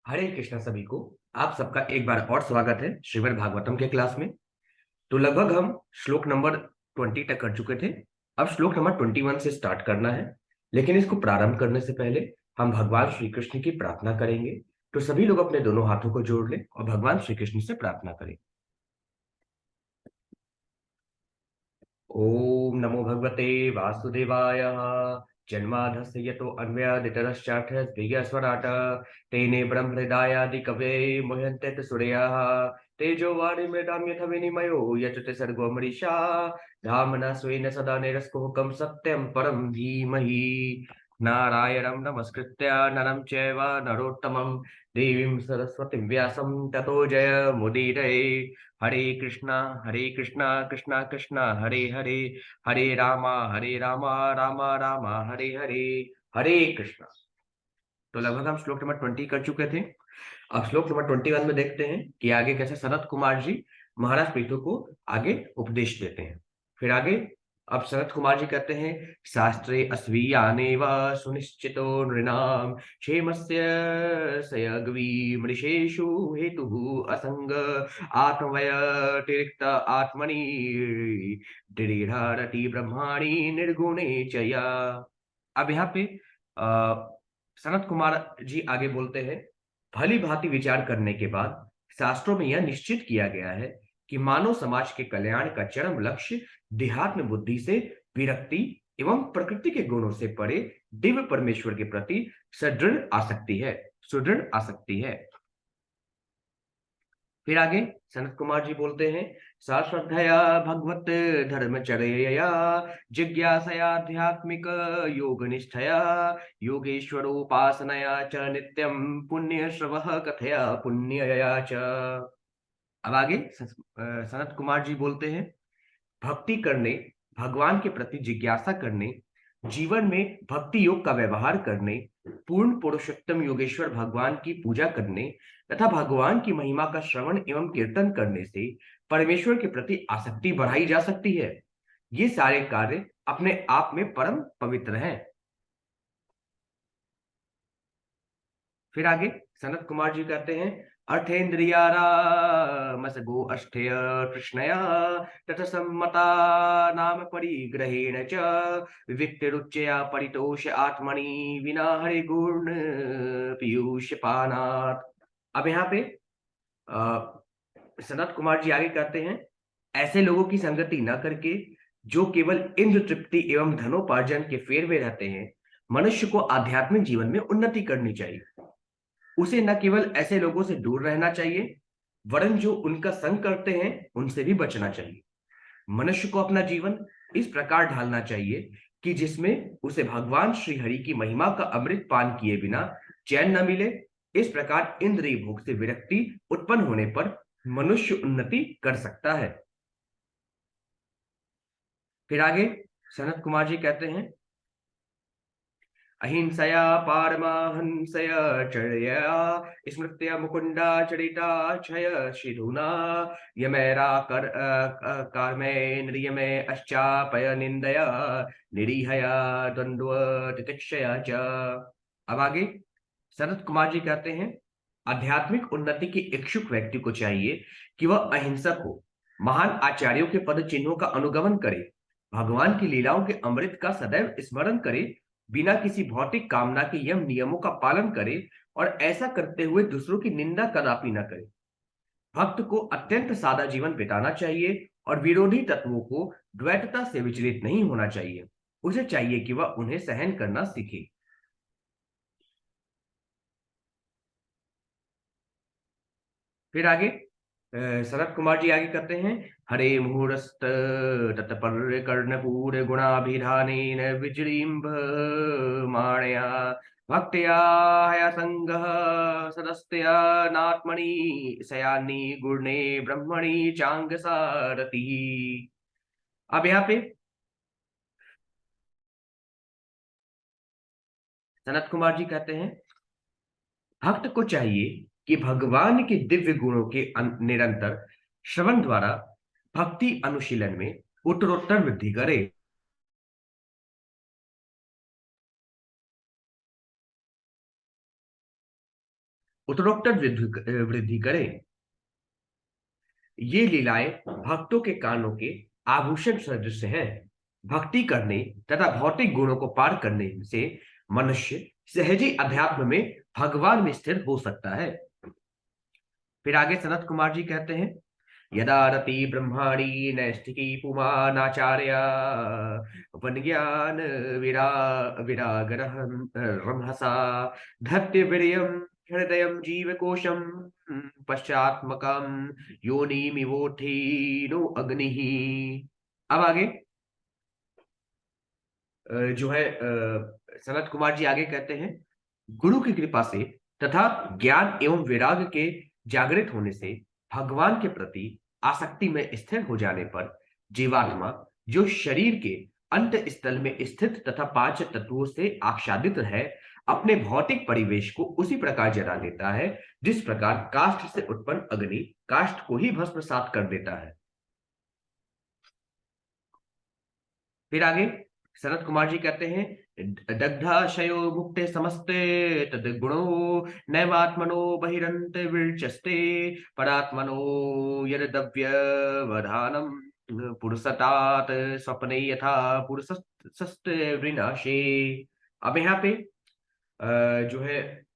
हरे कृष्णा सभी को। आप सबका एक बार और स्वागत है श्रीमद् भागवतम के क्लास में। तो लगभग हम श्लोक नंबर 20 तक कर चुके थे। अब श्लोक नंबर 21 से स्टार्ट करना है, लेकिन इसको प्रारंभ करने से पहले हम भगवान श्री कृष्ण की प्रार्थना करेंगे। तो सभी लोग अपने दोनों हाथों को जोड़ लें और भगवान श्री कृष्ण से प्रार्थना करें। ओम नमो भगवते वासुदेवाय। जन्माधस्य यतो अन्वयादितरश्चार्थस्वराट तेने ब्रह्महृदायादि कवे मुह्यन्ते सूर्याः तेजो वारिमृतां यथा विनिमयो यचते सर्गो मरीषा धाम्ना स्वेन सदा निरस्तकुहकं सत्यं परं धीमहि। नारायणं नमस्कृत्य नरं चैव नरोत्तमं देवीं सरस्वतीं व्यासं ततो जयमुदीरये। हरे कृष्णा कृष्णा कृष्णा हरे हरे, हरे रामा रामा रामा हरे हरे, हरे कृष्णा। तो लगभग हम श्लोक नंबर 20 कर चुके थे। अब श्लोक नंबर 21 में देखते हैं कि आगे कैसे सनत कुमार जी महाराज पृथु को आगे उपदेश देते हैं। फिर आगे अब सनत कुमार जी कहते हैं, शास्त्रे अस्वीयानेव सुनिश्चितो नृणाम क्षेमस्य सयग्वी मृषेषु हेतुः असंग आत्मवयतिरिक्त आत्मनि दृढ़रति ब्रह्माणि निर्गुणे च या। अब यहाँ पे सनत कुमार जी आगे बोलते हैं, भली भांति विचार करने के बाद शास्त्रों में यह निश्चित किया गया है कि मानव समाज के कल्याण का चरम लक्ष्य देहात्म बुद्धि से विरक्ति एवं प्रकृति के गुणों से परे दिव्य परमेश्वर के प्रति सुदृढ़ आसक्ति है। फिर आगे सनत कुमार जी बोलते हैं, सा श्रद्धया भगवत धर्मचर्यया जिज्ञासयाध्यात्मिक योग निष्ठया योगेश्वरोपासनया च नित्यं पुण्य श्रवः कथया पुण्यया च। अब आगे सनत कुमार जी बोलते हैं, भक्ति करने, भगवान के प्रति जिज्ञासा करने, जीवन में भक्ति योग का व्यवहार करने, पूर्ण पुरुषोत्तम योगेश्वर भगवान की पूजा करने तथा भगवान की महिमा का श्रवण एवं कीर्तन करने से परमेश्वर के प्रति आसक्ति बढ़ाई जा सकती है। ये सारे कार्य अपने आप में परम पवित्र हैं। फिर आगे सनत कुमार जी कहते हैं, अर्थेन्द्रियारामसगो अष्ठेय कृष्णया तथा सम्मता नाम परिग्रहेण च विविक्तिरुच्चया परितोष आत्मनि विना हरि गुण पीयूष पानात्। अब यहाँ पे सनत कुमार जी आगे कहते हैं, ऐसे लोगों की संगति न करके जो केवल इंद्र तृप्ति एवं धनोपार्जन के फेर में रहते हैं, मनुष्य को आध्यात्मिक जीवन में उन्नति करनी चाहिए। उसे न केवल ऐसे लोगों से दूर रहना चाहिए, वरन जो उनका संग करते हैं उनसे भी बचना चाहिए। मनुष्य को अपना जीवन इस प्रकार ढालना चाहिए कि जिसमें उसे भगवान श्री हरि की महिमा का अमृत पान किए बिना चैन न मिले। इस प्रकार इंद्रिय भोग से विरक्ति उत्पन्न होने पर मनुष्य उन्नति कर सकता है। फिर आगे सनत कुमार जी कहते हैं, अहिंसया पारमाहंसया चर्या स्मृत्या मुकुंडा चरिता क्षय शिधुना यमैरा कर्मेन्द्रियमे अश्चापय निंदया निरीहया द्वंद्व तितिक्षया च। अब आगे शरद कुमार जी कहते हैं, आध्यात्मिक उन्नति के इच्छुक व्यक्ति को चाहिए कि वह अहिंसक हो, महान आचार्यों के पद चिन्हों का अनुगमन करे, भगवान की लीलाओं के अमृत का सदैव स्मरण करे, बिना किसी भौतिक कामना के यम नियमों का पालन करे और ऐसा करते हुए दूसरों की निंदा कदापि न करे। भक्त को अत्यंत सादा जीवन बिताना चाहिए और विरोधी तत्वों को द्वैतता से विचलित नहीं होना चाहिए। उसे चाहिए कि वह उन्हें सहन करना सीखे। फिर आगे शरद कुमार जी आगे कहते हैं, हरे मुहूर्त तत्पर कर्णपूर गुणाभिधानेन विजृंभ माणया भक्त्या हयसंगः सदस्त्या नात्मनि सयानी गुणे ब्रह्मणि चांग सारथी। अब यहाँ पे सनत कुमार जी कहते हैं, भक्त को चाहिए कि भगवान के दिव्य गुणों के निरंतर श्रवण द्वारा भक्ति अनुशीलन में उत्तरोत्तर वृद्धि करे। उत्तरोत्तर वृद्धि करें। ये लीलाएं भक्तों के कानों के आभूषण सदृश हैं। भक्ति करने तथा भौतिक गुणों को पार करने से मनुष्य सहज ही अध्यात्म में भगवान में स्थिर हो सकता है। फिर आगे सनत कुमार जी कहते हैं, यदा रति ब्रह्माणी नैष्ठिकी पुमानाचार्य वनज्ञान विरा विराग रमहसा धत्य विरयम हृदयम जीवकोशम पश्चात्मकम योनिमिवोठीनो अग्नि। अब आगे जो है सनत कुमार जी आगे कहते हैं, गुरु की कृपा से तथा ज्ञान एवं विराग के जागृत होने से भगवान के प्रति आसक्ति में स्थिर हो जाने पर जीवात्मा जो शरीर के अंत स्थल में स्थित तथा पांच तत्वों से आच्छादित है, अपने भौतिक परिवेश को उसी प्रकार जला देता है जिस प्रकार काष्ठ से उत्पन्न अग्नि काष्ठ को ही भस्मसात कर देता है। फिर आगे शरद कुमार जी कहते हैं, दग्धाशयो मुक्ते समस्ते तद गुणो नैवात्मनो बहिरंत विर्चस्ते परात्मनो यदव्यवधानम पुरुषतात स्वप्ने यथा पुरुषस्ते विनाशे। अब यहाँ पे जो है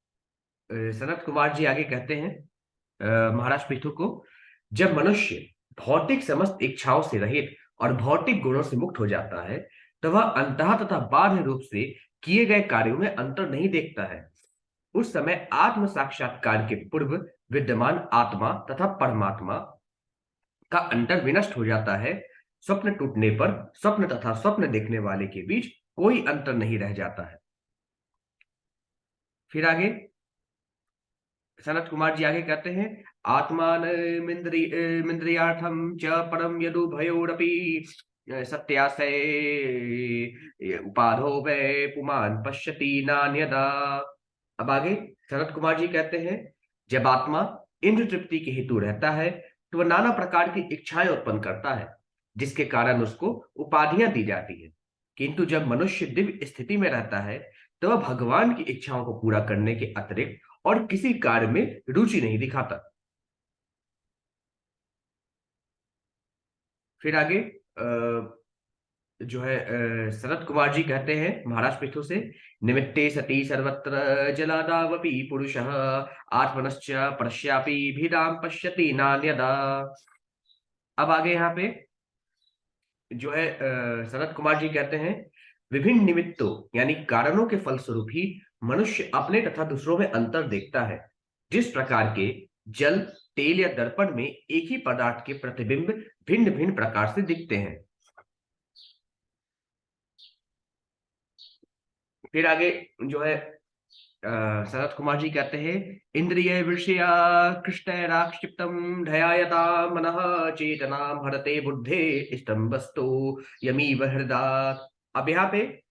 सनत कुमार जी आगे कहते हैं महाराज पृथु को, जब मनुष्य भौतिक समस्त इच्छाओं से रहित और भौतिक गुणों से मुक्त हो जाता है तो वह अंतः तथा बाह्य रूप से किए गए कार्यों में अंतर नहीं देखता है। उस समय आत्म साक्षात्कार के पूर्व विद्यमान आत्मा तथा परमात्मा का अंतर विनष्ट हो जाता है। स्वप्न टूटने पर स्वप्न तथा स्वप्न देखने वाले के बीच कोई अंतर नहीं रह जाता है। फिर आगे सनत कुमार जी आगे कहते हैं, आत्मान मिंद्रियार्थम च परम यदु भयोरपि सत्यासे उपाधो वै पुमान पश्यति नान्यदा। अब आगे सनत कुमार जी कहते हैं, जब आत्मा इंद्र तृप्ति के हेतु रहता है तो वह नाना प्रकार की इच्छाएं उत्पन्न करता है जिसके कारण उसको उपाधियां दी जाती है, किंतु जब मनुष्य दिव्य स्थिति में रहता है तो वह भगवान की इच्छाओं को पूरा करने के अतिरिक्त और किसी कार्य में रुचि नहीं दिखाता। फिर आगे जो है शरद कुमार जी कहते हैं महाराज पृथु से, निमित्ते सती सर्वत्र जलादावपि पुरुषः आत्मनश्च पश्यापि भीदाम पश्यति नान्यदा। अब आगे यहाँ पे जो है शरद कुमार जी कहते हैं, विभिन्न निमित्तों यानी कारणों के फलस्वरूप ही मनुष्य अपने तथा दूसरों में अंतर देखता है। जिस प्रकार के जल, तेल या दर्पण में एक ही पदार्थ के प्रतिबिंब भिन्न भिन्न प्रकार से दिखते हैं। फिर आगे जो है शरद कुमार जी कहते हैं, इंद्रिय विषया कृष्णैराक्षिप्तम ढयायता मनः चेतना भरते बुद्धे स्तंभस्तो यमीव हृदय। अब यहाँ पे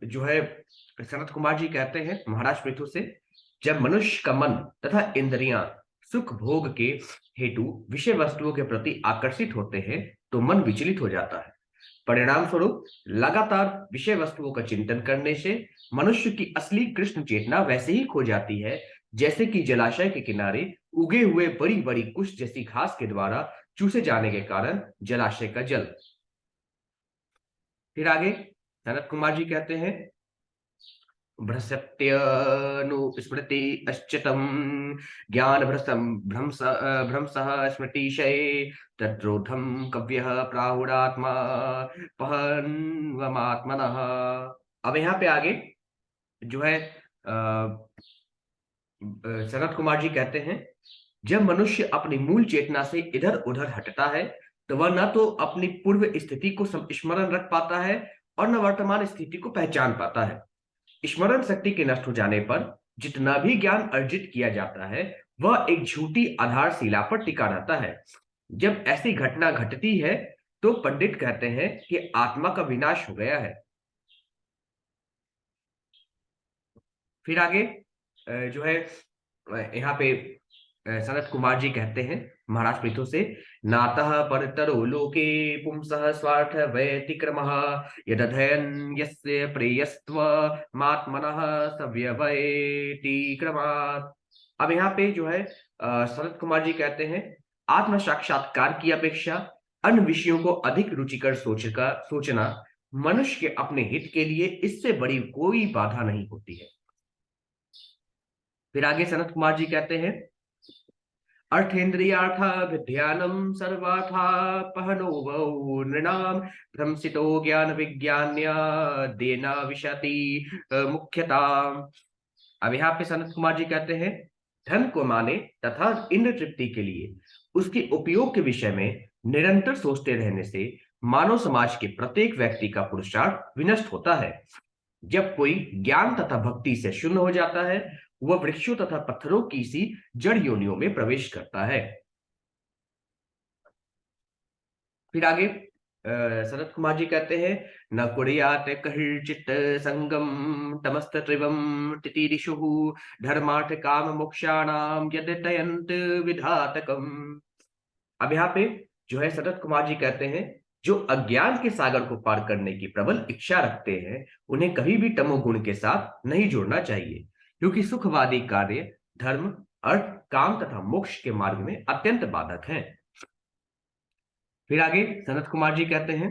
जो है शरद कुमार जी कहते हैं महाराज पृथु से, जब मनुष्य का मन तथा इंद्रियां सुख भोग के हेतु विषय वस्तुओं के प्रति आकर्षित होते हैं तो मन विचलित हो जाता है। परिणाम स्वरूप लगातार विषय वस्तुओं का चिंतन करने से मनुष्य की असली कृष्ण चेतना वैसे ही खो जाती है जैसे कि जलाशय के किनारे उगे हुए बड़ी बड़ी कुश जैसी घास के द्वारा चूसे जाने के कारण जलाशय का जल। फिर आगे सनत कुमार जी कहते हैं, भ्रसत्यनुस्मृति अश्चितम ज्ञान भ्रंशः स्मृतिशय तत्रोधम कव्यः प्राहुरात्मा पहन्वमात्मनः। अब यहाँ पे आगे जो है सनत कुमार जी कहते हैं, जब मनुष्य अपनी मूल चेतना से इधर उधर हटता है तो वह न तो अपनी पूर्व स्थिति को स्मरण रख पाता है और न वर्तमान स्थिति को पहचान पाता है। स्मरण शक्ति के नष्ट हो जाने पर जितना भी ज्ञान अर्जित किया जाता है वह एक झूठी आधारशिला पर टिका रहता है। जब ऐसी घटना घटती है तो पंडित कहते हैं कि आत्मा का विनाश हो गया है। फिर आगे जो है यहाँ पे सनत कुमार जी कहते हैं महाराज पृथु से, नातः परतरो लोके पुंसः स्वार्थ वैतिक्रमः यदधयन् यस्य प्रेयस्त्वमात्मनः सव्यवैतिक्रमात्। अब यहाँ पे जो है शरद कुमार जी कहते हैं, आत्म साक्षात्कार की अपेक्षा अन्य विषयों को अधिक रुचिकर सोचना मनुष्य के अपने हित के लिए इससे बड़ी कोई बाधा नहीं होती है। फिर आगे सनत कुमार जी कहते हैं, अर्थेन्द्रियार्था विद्यानम सर्वाथा पहनो वौ नृणाम भ्रंसितो ज्ञान विज्ञान्य देना विशति मुख्यता। अब यहाँ पे सनत कुमार जी कहते हैं, धन को माने तथा इंद्र तृप्ति के लिए उसके उपयोग के विषय में निरंतर सोचते रहने से मानव समाज के प्रत्येक व्यक्ति का पुरुषार्थ विनष्ट होता है। जब कोई ज्ञान तथा भक्ति से शून्य हो जाता है, वह वृक्षों तथा पत्थरों की सी जड़ योनियों में प्रवेश करता है। फिर आगे शरद कुमार जी कहते हैं, न कुर्यात कहिर्चित संगम तमस्त त्रिवम तितिरिषु धर्मार्थ काम मोक्षाणाम यद्यतयंत विधातकम। अब यहाँ पे जो है शरद कुमार जी कहते हैं, जो अज्ञान के सागर को पार करने की प्रबल इच्छा रखते हैं, उन्हें कभी भी तमोगुण के साथ नहीं जुड़ना चाहिए, क्योंकि सुखवादी कार्य धर्म, अर्थ, काम तथा मोक्ष के मार्ग में अत्यंत बाधक हैं। फिर आगे सनत कुमार जी कहते हैं,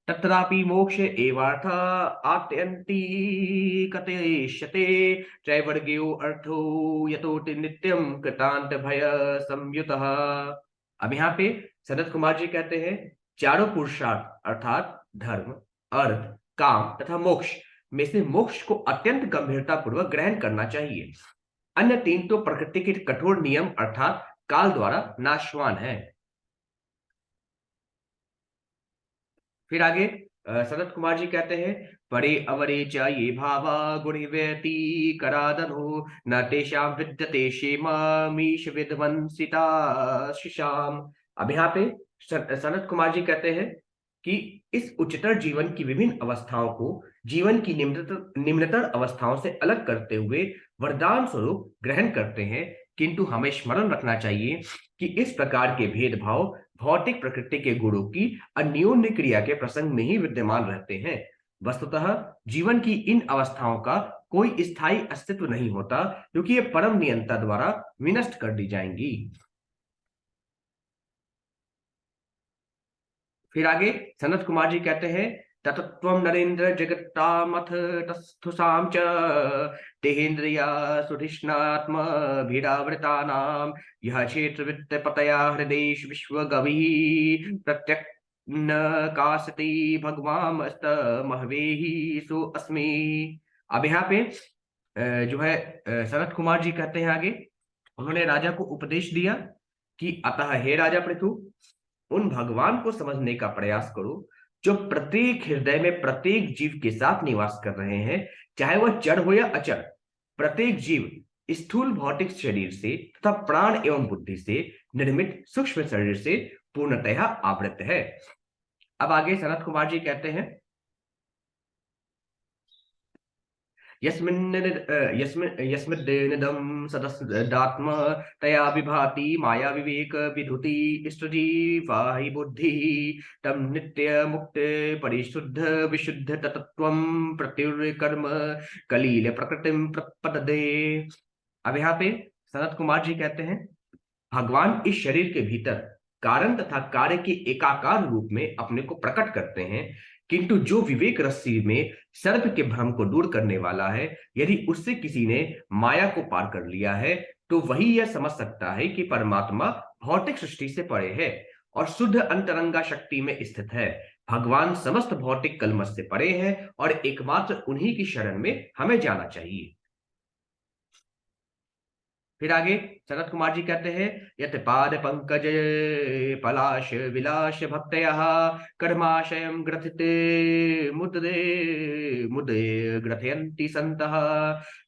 तत्रापि मोक्ष एवार्थ आत्यंती कथयिष्यते त्रैवर्ग्यो अर्थो यतोति नित्यम कृतांत भय संयुतः। अब यहाँ पे सनत कुमार जी कहते हैं, चारों पुरुषार्थ अर्थात धर्म, अर्थ, काम तथा मोक्ष में से मोक्ष को अत्यंत गंभीरता पूर्वक ग्रहण करना चाहिए। अन्य तीन तो प्रकृति के कठोर नियम अर्थात काल द्वारा नाशवान है। फिर आगे सनत कुमार जी कहते हैं, परे अवरे च ये भावा गुणि व्यति करादनु न तेषां विद्यते क्षेमीश विध्वंसिता शिशाम। अब यहाँ पे सनत कुमार जी कहते हैं कि इस उच्चतर जीवन की विभिन्न अवस्थाओं को जीवन की निम्नतर अवस्थाओं से अलग करते हुए वरदान स्वरूप ग्रहण करते हैं, किंतु हमें स्मरण रखना चाहिए कि इस प्रकार के भेदभाव भौतिक प्रकृति के गुणों की अन्योन्य क्रिया के प्रसंग में ही विद्यमान रहते हैं। वस्तुतः जीवन की इन अवस्थाओं का कोई स्थायी अस्तित्व नहीं होता, क्योंकि ये परम नियंता द्वारा विनष्ट कर दी जाएंगी। फिर आगे सनत कुमार जी कहते हैं, ततत्वं नरेंद्र जगत्तामथ तस्थुसाम च तेहेन्द्रिया सुधिष्णात्म भीडावृतानाम यह क्षेत्र वित्त पतया हृदेश विश्व गवी प्रत्यक न कासती भगवान अस्त महवेही सो अस्मि। अब यहाँ पे जो है सनत कुमार जी कहते हैं आगे, उन्होंने राजा को उपदेश दिया कि अतः हे राजा पृथु, उन भगवान को समझने का प्रयास करो जो प्रत्येक हृदय में प्रत्येक जीव के साथ निवास कर रहे हैं, चाहे वह जड़ हो या अचड़। प्रत्येक जीव स्थूल भौतिक शरीर से तथा प्राण एवं बुद्धि से निर्मित सूक्ष्म शरीर से पूर्णतः आवृत है। अब आगे सनत कुमार जी कहते हैं, यस्मिन्निदं सदसदात्म तया विभाति माया विवेक विधुति इष्टजीवा हि बुद्धिः तं नित्य मुक्त परिशुद्ध विशुद्ध तत्त्वं प्रत्युर्कर्म कलील प्रकृतिं प्रपदते। अब यहाँ पे सनत कुमार जी कहते हैं, भगवान इस शरीर के भीतर कारण तथा कार्य के एकाकार रूप में अपने को प्रकट करते हैं, किंतु जो विवेक रस्सी में सर्प के भ्रम को दूर करने वाला है, यदि उससे किसी ने माया को पार कर लिया है, तो वही यह समझ सकता है कि परमात्मा भौतिक सृष्टि से परे है और शुद्ध अंतरंगा शक्ति में स्थित है। भगवान समस्त भौतिक कलमश से परे हैं और एकमात्र उन्हीं की शरण में हमें जाना चाहिए। फिर आगे सनत कुमार जी कहते हैं, यत पाद पंकज पलाश विलास भक्तयः कर्माशयं ग्रथिते मुदे मुदे ग्रथयन्ति सन्तः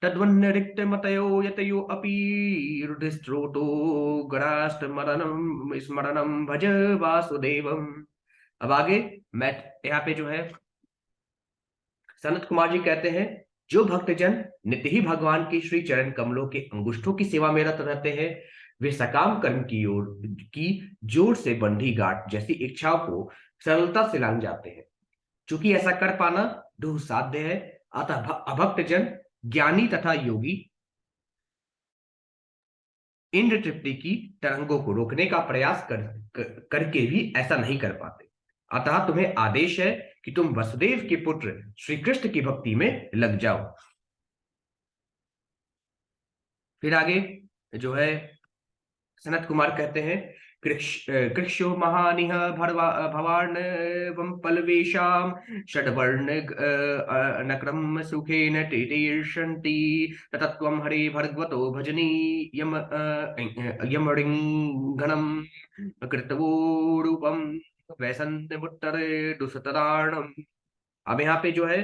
तद्वन्न रिक्त मतयो यतयो अपि रुधिस्त्रोतो गणाष्टमरणं स्मरणं भज वासुदेवम। अब आगे मैं यहाँ पे जो है सनत कुमार जी कहते हैं, जो भक्तजन नित्य ही भगवान की श्री चरण कमलों के अंगुष्ठों की सेवा में रत रहते हैं, वे सकाम कर्म की जोर से बंधी गांठ जैसी इच्छाओं को सरलता से लांग जाते हैं। चूंकि ऐसा कर पाना दुस्साध्य है, अतः अभक्तजन ज्ञानी तथा योगी इंद्र तृप्ति की तरंगों को रोकने का प्रयास करके भी ऐसा नहीं कर पाते। अतः तुम्हें आदेश है कि तुम वसुदेव के पुत्र श्री कृष्ण की भक्ति में लग जाओ। फिर आगे जो है सनत कुमार कहते हैं, कृक्षो महानिह भवार्णवं पलवेशाम षड्वर्ण नक्रम सुखेन तितीर्षन्ति ततत्वं हरे भर्गवतो भजनी यमरिंगणम कृतवोरूपम वैसन्यमुत्तरे दुसतराणम। अब यहाँ पे जो है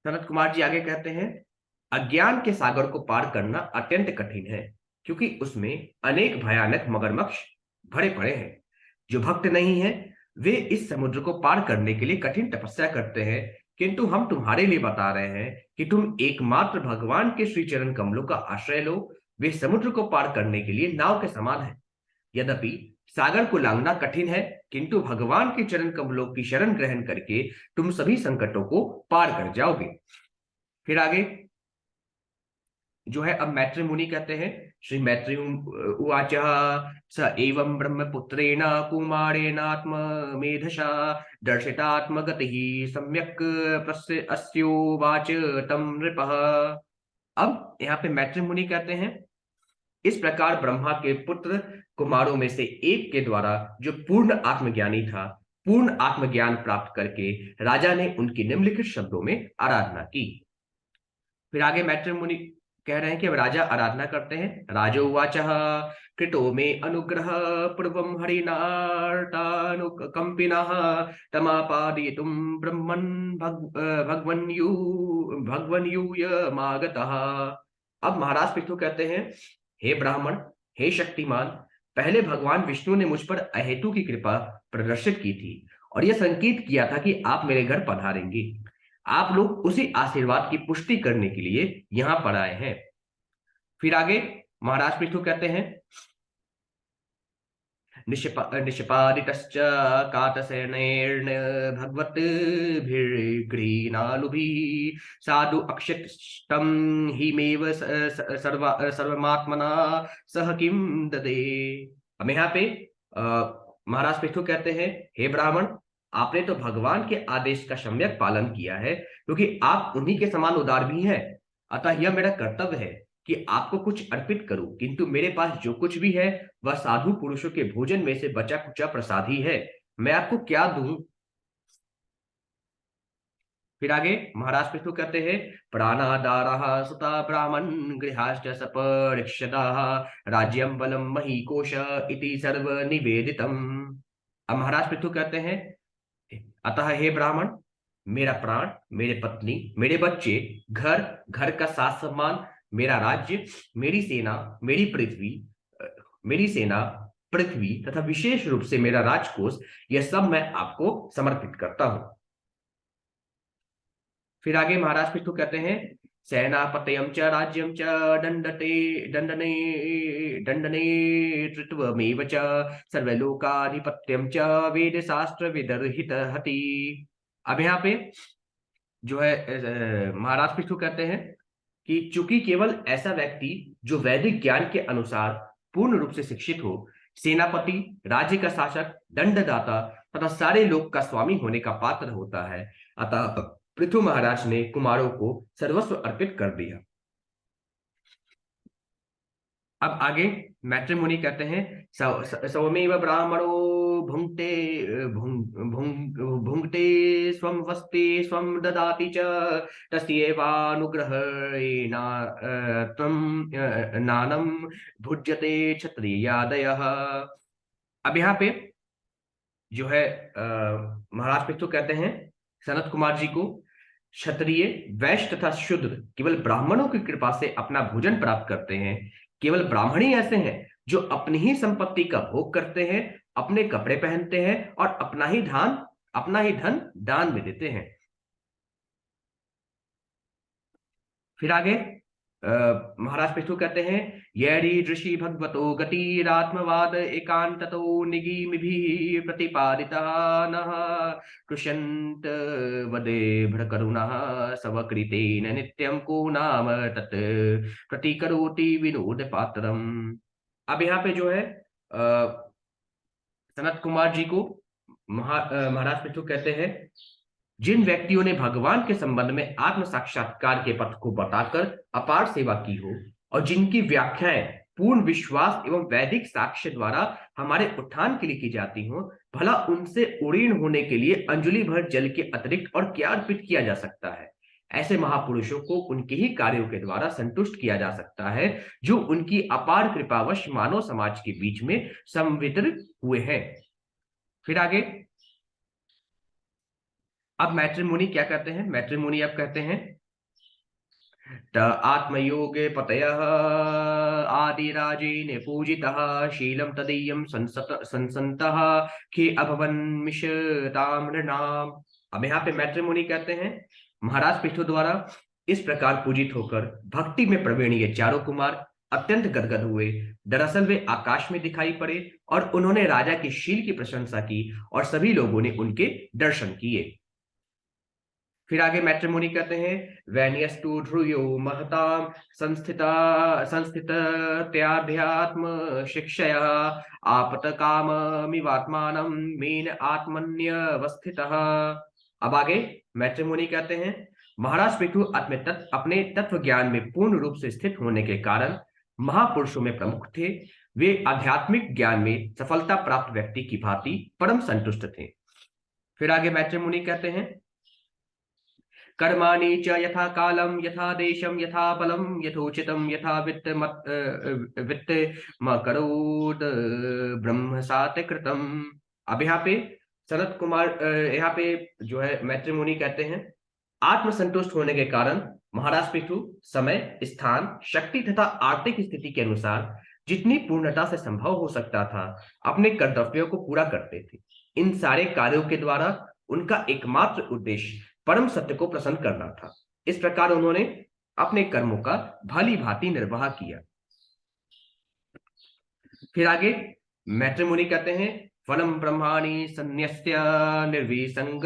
सनत कुमार जी आगे कहते हैं, अज्ञान के सागर को पार करना अत्यंत कठिन है, क्योंकि उसमें अनेक भयानक मगरमच्छ भरे पड़े हैं। जो भक्त नहीं है वे इस समुद्र को पार करने के लिए कठिन तपस्या करते हैं, किंतु हम तुम्हारे लिए बता रहे हैं कि तुम एकमात्र भगवान के श्री चरण कमलों का आश्रय लो। वे समुद्र को पार करने के लिए नाव के समान है। यद्यपि सागर को लांघना कठिन है, किंतु भगवान के चरण कमलों की शरण ग्रहण करके तुम सभी संकटों को पार कर जाओगे। फिर आगे जो है अब मैत्री मुनि कहते हैं, श्री मैत्री उवाच स एवं ब्रह्मपुत्रेण कुमारेणात्म मेधशा दर्शितात्मगतिः सम्यक् प्रस्य अस्योवाच तम नृपः। अब यहाँ पे मैत्री मुनि कहते हैं, इस प्रकार ब्रह्मा के पुत्र कुमारों में से एक के द्वारा जो पूर्ण आत्मज्ञानी था, पूर्ण आत्मज्ञान प्राप्त करके राजा ने उनकी निम्नलिखित शब्दों में आराधना की। फिर आगे मैत्री मुनि कह रहे हैं कि अब राजा आराधना करते हैं। राजो उवाच कृतो मे अनुग्रह पूर्वम हरिनार्तानुकंपिनः तमापादयितुं ब्रह्मन् भगवन्यूयमागतः। अब महाराज पितृ कहते हैं, हे ब्राह्मण, हे शक्तिमान, पहले भगवान विष्णु ने मुझ पर अहेतु की कृपा प्रदर्शित की थी और यह संकेत किया था कि आप मेरे घर पधारेंगे। आप लोग उसी आशीर्वाद की पुष्टि करने के लिए यहां पर आए हैं। फिर आगे महाराज पितृ कहते हैं, निष्पादितश्च कातसेनैर्न भगवद्भिर्गृहीणालुभिः साधु अक्षितम् हिमेव सर्वमात्मना सह किं ददे। हम यहाँ पे महाराज पितृ कहते हैं, हे ब्राह्मण, आपने तो भगवान के आदेश का सम्यक पालन किया है, क्योंकि आप उन्हीं के समान उदार भी हैं। अतः यह मेरा कर्तव्य है कि आपको कुछ अर्पित करूं, किंतु मेरे पास जो कुछ भी है वह साधु पुरुषों के भोजन में से बचा कुचा प्रसाद ही है। मैं आपको क्या दूं? फिर आगे महाराज पितृ कहते हैं, प्राणादारः सुता ब्राह्मण गृहाश्च सपरिक्षदाः राज्यं बलं महीकोश इति सर्व निवेदितम। अब महाराज पितृ कहते हैं, अतः हे ब्राह्मण, मेरा प्राण, मेरे पत्नी, मेरे बच्चे, घर, घर का साथ सम्मान, मेरा राज्य, मेरी सेना, मेरी सेना, पृथ्वी तथा विशेष रूप से मेरा राजकोष, यह सब मैं आपको समर्पित करता हूं। फिर आगे महाराज पितृ कहते हैं, सेनापतयं च राज्यं च दंडते दंडने दंडने तृत्वमेव च सर्वलोकाधिपत्यं च वेद शास्त्र विदर्हित हति। अब यहाँ पे जो है महाराज पितृ कहते हैं कि चूंकि केवल ऐसा व्यक्ति जो वैदिक ज्ञान के अनुसार पूर्ण रूप से शिक्षित हो, सेनापति, राज्य का शासक, दंडदाता तथा सारे लोक का स्वामी होने का पात्र होता है, अतः पृथु महाराज ने कुमारों को सर्वस्व अर्पित कर दिया। अब आगे मैत्री मुनि कहते हैं, सवमेव ब्राह्मणो भुंक्ते भुंक्ते स्वं वस्ति स्वं ददाति च तस्यैवानुग्रहेण त्वं नानं भुज्यते क्षत्रियादयः। अब यहाँ पे जो है महाराज पितृ कहते हैं सनत कुमार जी को, क्षत्रिय, वैश्य तथा शूद्र केवल ब्राह्मणों की कृपा से अपना भोजन प्राप्त करते हैं। केवल ब्राह्मण ही ऐसे हैं जो अपनी ही संपत्ति का भोग करते हैं, अपने कपड़े पहनते हैं और अपना ही धन दान में देते हैं। फिर आगे महाराज पृथु कहते हैं, यदि ऋषि भगवतो गतिरात्मवाद एकांततो निगीमिभिः प्रतिपादितः नः कृष्यन्त वदे भृकरुणः स्वकृतेन नित्यं को नाम तत् प्रतिकरोति विनोद पात्रम। अब यहाँ पे जो है सनत कुमार जी को महाराज पृथु कहते हैं, जिन व्यक्तियों ने भगवान के संबंध में आत्म साक्षात्कार के पथ को बताकर अपार सेवा की हो और जिनकी व्याख्याएं पूर्ण विश्वास एवं वैदिक साक्ष्य द्वारा हमारे उत्थान के लिए की जाती हो, भला उनसे उड़ीन होने के लिए अंजलि भर जल के अतिरिक्त और क्या अर्पित किया जा सकता है। ऐसे महापुरुषों को उनके ही कार्यों के द्वारा संतुष्ट किया जा सकता है जो उनकी अपार कृपावश मानव समाज के बीच में संवितरित हुए हैं। फिर आगे अब मैट्रिमोनी क्या कहते हैं? मैट्रिमोनी अब कहते हैं, आत्मयोगे पतयः आदिराजेन पूजितः शीलं तदीयं संसन्तः के अभवन् मिषताम् नृणाम्। अब यहाँ पे मैट्रिमोनी कहते हैं, महाराज पृथु द्वारा इस प्रकार पूजित होकर भक्ति में प्रवीण ये चारों कुमार अत्यंत गदगद हुए। दरअसल वे आकाश में दिखाई पड़े और उन्होंने राजा के शील की प्रशंसा की और सभी लोगों ने उनके दर्शन किए। फिर आगे मैट्रिमोनी कहते हैं, वैन्यस्तु ध्रुयो महताम संस्थित्याध्यात्म शिक्षया आपत काममिवात्मानं मेन आत्मन्यवस्थितः। अब आगे मैट्रिमोनी कहते हैं, महाराज पृथु अपने तत्व ज्ञान में पूर्ण रूप से स्थित होने के कारण महापुरुषों में प्रमुख थे। वे आध्यात्मिक ज्ञान में सफलता प्राप्त व्यक्ति की भांति परम संतुष्ट थे। फिर आगे मैट्रिमोनी कहते हैं, कर्माणि च यथा कालम यथा देशम यथा बलम यथोचितम यथा वित्त करोद ब्रह्म सात कृतम। अब यहाँ पे सनत कुमार यहाँ पे जो है मैट्रिमोनी कहते हैं, आत्मसंतुष्ट होने के कारण महाराज पृथु समय, स्थान, शक्ति तथा आर्थिक स्थिति के अनुसार जितनी पूर्णता से संभव हो सकता था अपने कर्तव्यों को पूरा करते थे। इन सारे कार्यों के द्वारा उनका एकमात्र उद्देश्य परम सत्य को प्रसन्न करना था। इस प्रकार उन्होंने अपने कर्मों का भली भांति निर्वाह किया। फिर आगे मैट्रिमोनी कहते हैं, फलम ब्रह्माणि संन्यस्य निर्विसंग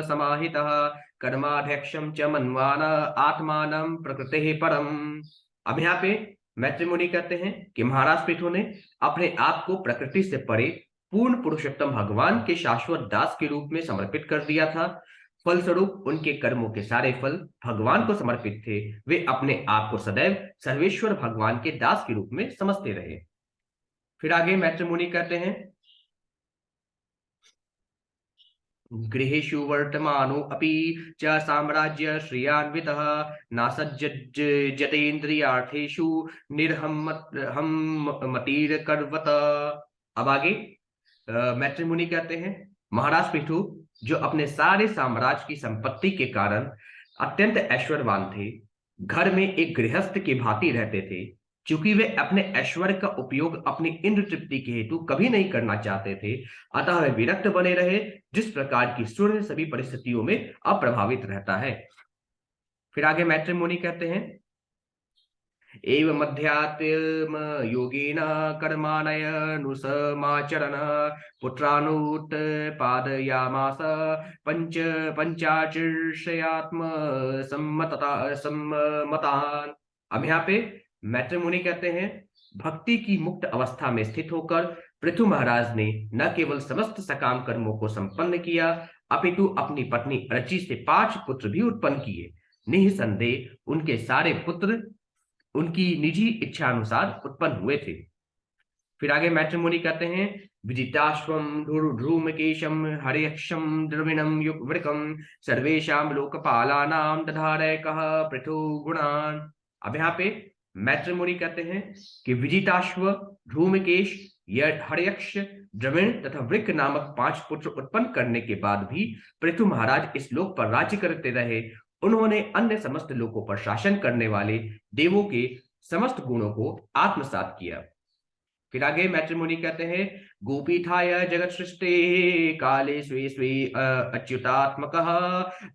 समाहितः कर्माध्यक्षम च मन्वाना आत्मानं प्रकृते परम। अब यहाँ पे मैट्रिमोनी कहते हैं कि महाराज पृथु ने अपने आप को प्रकृति से परे पूर्ण पुरुषोत्तम भगवान के शाश्वत दास के रूप में समर्पित कर दिया था। फलस्वरूप उनके कर्मों के सारे फल भगवान को समर्पित थे। वे अपने आप को सदैव सर्वेश्वर भगवान के दास के रूप में समझते रहे। फिर आगे मैट्रिमोनी कहते हैं, गृहेषु वर्तमानो अपि च साम्राज्य श्रियान्वितः नासज्जतेन्द्रियार्थेषु निर्हम्मतिर्कर्वत। अब आगे मैट्रिमोनी कहते हैं, महाराज पृथु जो अपने सारे साम्राज्य की संपत्ति के कारण अत्यंत ऐश्वर्यवान थे, घर में एक गृहस्थ की भांति रहते थे। चूंकि वे अपने ऐश्वर्य का उपयोग अपनी इंद्र तृप्ति के हेतु कभी नहीं करना चाहते थे, अतः वे विरक्त बने रहे, जिस प्रकार की सूर्य सभी परिस्थितियों में अप्रभावित रहता है। फिर आगे मैट्रिमोनी कहते हैं, एवं अध्यात्म योगेन कर्माणयनुसमाचरण पुत्रानुत्पादयामास पंचाचर्षयात्म सम्मतान। अब यहाँ पे मैट्रिमोनी कहते हैं, भक्ति की मुक्त अवस्था में स्थित होकर पृथु महाराज ने न केवल समस्त सकाम कर्मों को संपन्न किया, अपितु अपनी पत्नी अरची से 5 पुत्र भी उत्पन्न किए। निसंदेह उनके सारे पुत्र उनकी निजी इच्छा अनुसार उत्पन्न हुए थे। फिर आगे मैट्रिमोनी कहते हैं, विदिताश्वम ध्रुमकेशम हर्यक्षम द्रविणम युगवृकम सर्वेशाम लोकपालानाम दधारय कह पृथु गुणान। अब यहाँ पे मैट्रिमोनी कहते हैं कि विजिताश्व, ध्रुमकेश, हर्यक्ष, द्रविण तथा वृक नामक 5 पुत्र उत्पन्न करने के बाद भी पृथु महाराज इस लोक पर राज्य करते रहे। उन्होंने अन्य समस्त लोकों पर शासन करने वाले देवों के समस्त गुणों को आत्मसात किया। फिर आगे मैट्रिमोनी कहते हैं, गोपीठाय जगत सृष्टे काले स्वे स्वे अच्युतात्मकः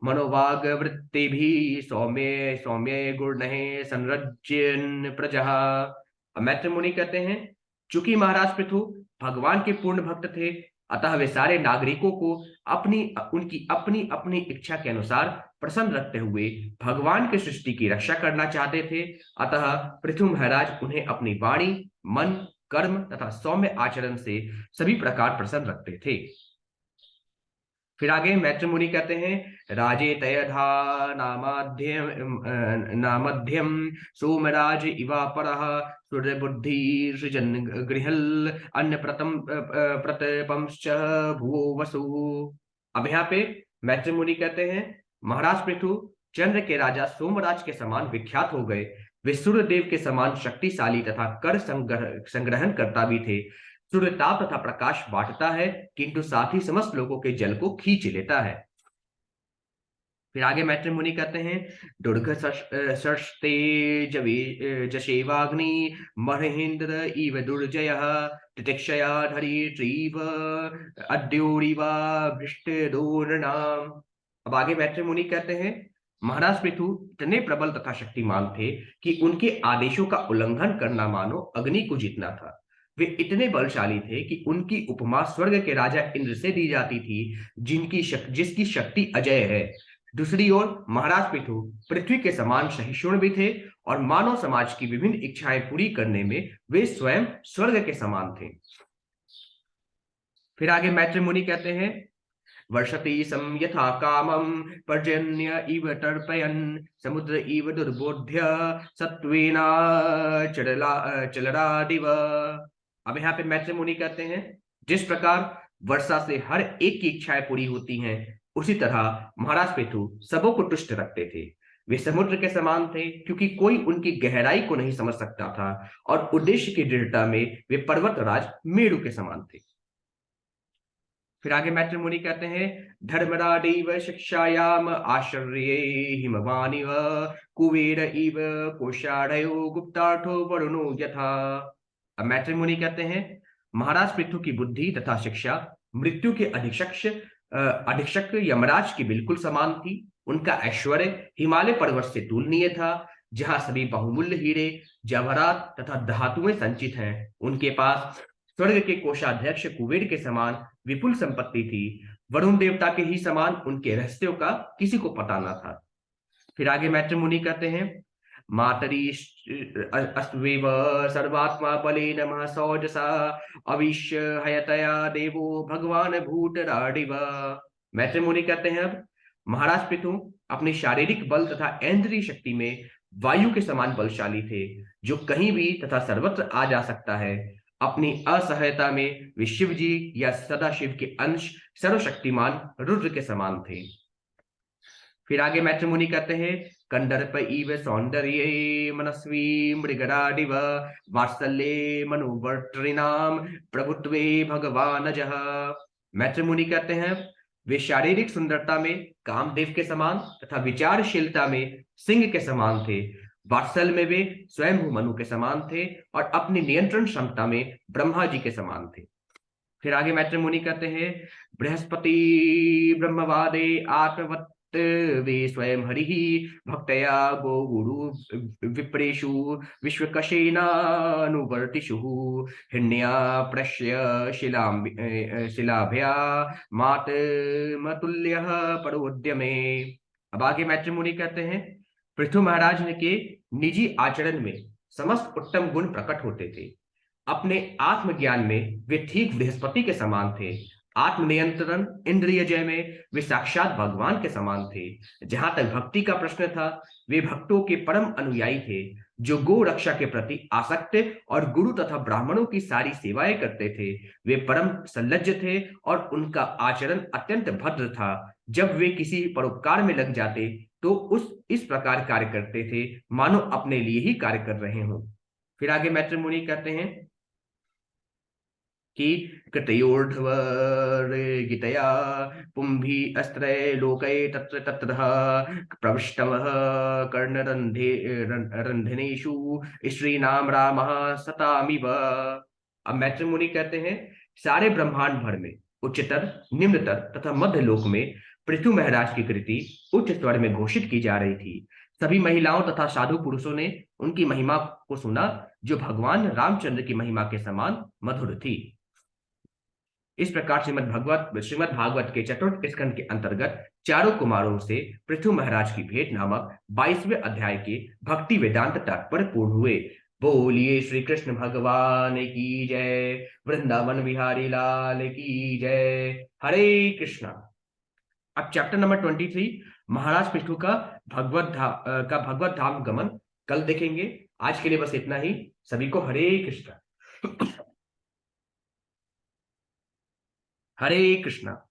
मनोवाग वृत्ति भी सौम्य सौम्य गुणः संरज्यन प्रजः। मैत्र मुनि कहते हैं, चूंकि महाराज पृथु भगवान के पूर्ण भक्त थे, अतः वे सारे नागरिकों को उनकी अपनी अपनी इच्छा के अनुसार प्रसन्न रखते हुए भगवान की सृष्टि की रक्षा करना चाहते थे। अतः पृथु महाराज उन्हें अपनी वाणी, मन, कर्म तथा सौम्य आचरण से सभी प्रकार प्रसन्न रखते थे। फिर आगे मैत्र मुनि कहते हैं, राजे तयधा नामध्यम सोमराज इवा परः सूर्य बुद्धि सृजन गृहल अन्य प्रतपंश्च भुवो वसु। अब यहाँ पे मैत्र मुनि कहते हैं, महाराज पृथु चंद्र के राजा सोमराज के समान विख्यात हो गए। वे सूर्य देव के समान शक्तिशाली तथा कर संग्रहण करता भी थे। सूर्य ताप तथा प्रकाश बांटता है, किंतु साथ ही समस्त लोगों के जल को खींच लेता है। फिर आगे मैत्र मुनि कहते हैं, दुर्ग सृष्टे जशेवाग्नि महेंद्र इव दुर्जयः तितिक्षया धरित्रीव अद्योरिवा भृष्टदोर्णाम। अब आगे मैत्र मुनि कहते हैं, महाराज पृथु इतने प्रबल तथा शक्तिमान थे कि उनके आदेशों का उल्लंघन करना मानो अग्नि को जीतना था। वे इतने बलशाली थे कि उनकी उपमा स्वर्ग के राजा इंद्र से दी जाती थी, जिसकी शक्ति अजय है। दूसरी ओर महाराज पृथु पृथ्वी के समान सहिष्णु भी थे और मानव समाज की विभिन्न इच्छाएं पूरी करने में वे स्वयं स्वर्ग के समान थे। फिर आगे मैत्र मुनि कहते हैं, वर्षति सम यथा कामम पर्जन्य इव तर्पयन् समुद्र इव दुर्बोध्य सत्वेना चलरादिव। अब यहाँ पे मैत्र मुनि कहते हैं, जिस प्रकार वर्षा से हर एक की इच्छाएं पूरी होती हैं, उसी तरह महाराज पृथु सबों को तुष्ट रखते थे। वे समुद्र के समान थे, क्योंकि कोई उनकी गहराई को नहीं समझ सकता था, और उद्देश्य की दृढ़ता में वे पर्वतराज मेरु के समान थे। फिर आगे मैत्र मुनि कहते हैं, धर्मराडीव शिक्षायाम आश्चर्ये हिमवानिव कुबेर इव कोषाढ़यो गुप्तार्थो वरुणो यथा। अब मैत्र मुनि कहते हैं, महाराज पृथु की बुद्धि तथा शिक्षा मृत्यु के अधीक्षक यमराज की बिल्कुल समान थी। उनका ऐश्वर्य हिमालय पर्वत से तुलनीय था, जहां सभी बहुमूल्य हीरे, जवाहरात तथा धातुएं संचित हैं। उनके पास स्वर्ग के कोषाध्यक्ष कुबेर के समान विपुल संपत्ति थी। वरुण देवता के ही समान उनके रहस्यों का किसी को पता न था। फिर आगे मैत्र मुनि कहते हैं, मातरी अस्वेव सर्वात्मा बलेन महसौजसा अविश्य हयतया देवो भगवान भूतराडिव। मैत्र मुनि कहते हैं, अब महाराज पृथु अपनी शारीरिक बल तथा इंद्रिय शक्ति में वायु के समान बलशाली थे, जो कहीं भी तथा सर्वत्र आ जा सकता है। अपनी असहायता में वे शिव जी या सदाशिव के अंश सर्वशक्तिमान रुद्र के समान थे। फिर आगे मैत्र मुनि कहते हैं, कंदर्प इव सौंदर्ये मनस्वी मृगराडिव वात्सल्ये मनुवर्तृणाम प्रभुत्वे भगवानजः। मैत्र मुनि कहते हैं, वे शारीरिक सुंदरता में कामदेव के समान तथा विचारशीलता में सिंह के समान थे। वात्सल में वे स्वयं मनु के समान थे और अपनी नियंत्रण क्षमता में ब्रह्मा जी के समान थे। फिर आगे मैत्र मुनि कहते हैं, बृहस्पति ब्रह्मवादे आत्मवत् वे स्वयं हरि भक्तया गो गुरु विप्रेषु विश्वकशेनानुवर्तिषु हिरण्या प्रश्य शिलाभ्या मातमतुल्यः परोद्यमे। अब आगे मैत्र मुनि कहते हैं, पृथु महाराज के निजी आचरण में समस्त उत्तम गुण प्रकट होते थे। अपने आत्मज्ञान में वे ठीक बृहस्पति के समान थे। आत्मनियंत्रण इंद्रिय जय में वे साक्षात भगवान के समान थे। जहां तक भक्ति का प्रश्न था, वे भक्तों के परम अनुयायी थे, जो गो रक्षा के प्रति आसक्त और गुरु तथा ब्राह्मणों की सारी सेवाएं करते थे। वे परम संलज्ज थे और उनका आचरण अत्यंत भद्र था। जब वे किसी परोपकार में लग जाते तो इस प्रकार कार्य करते थे मानो अपने लिए ही कार्य कर रहे हों। फिर आगे मैत्र मुनि कहते हैं कि कृतयोर्ध्वगीतया पुंभी अस्त्रे लोके तत्र तत्र प्रविष्टवः कर्णरन्ध्रेषु श्रीनाम रामः सतामिव। अब मैत्र मुनि कहते हैं, सारे ब्रह्मांड भर में उच्चतर, निम्नतर तथा मध्य लोक में पृथु महाराज की कृति उच्च स्वर में घोषित की जा रही थी। सभी महिलाओं तथा साधु पुरुषों ने उनकी महिमा को सुना, जो भगवान रामचंद्र की महिमा के समान मधुर थी। इस प्रकार श्रीमद् भागवत के चतुर्थ स्कंद के अंतर्गत चारों कुमारों से पृथु महाराज की भेंट नामक 22वें अध्याय के भक्ति वेदांत तात्पर्य पूर्ण हुए। बोलिए श्री कृष्ण भगवान की जय, वृंदावन बिहारी लाल की जय। हरे कृष्णा। अब चैप्टर नंबर 23 महाराज पृथु का भगवत धाम गमन कल देखेंगे। आज के लिए बस इतना ही। सभी को हरे कृष्णा। हरे कृष्णा।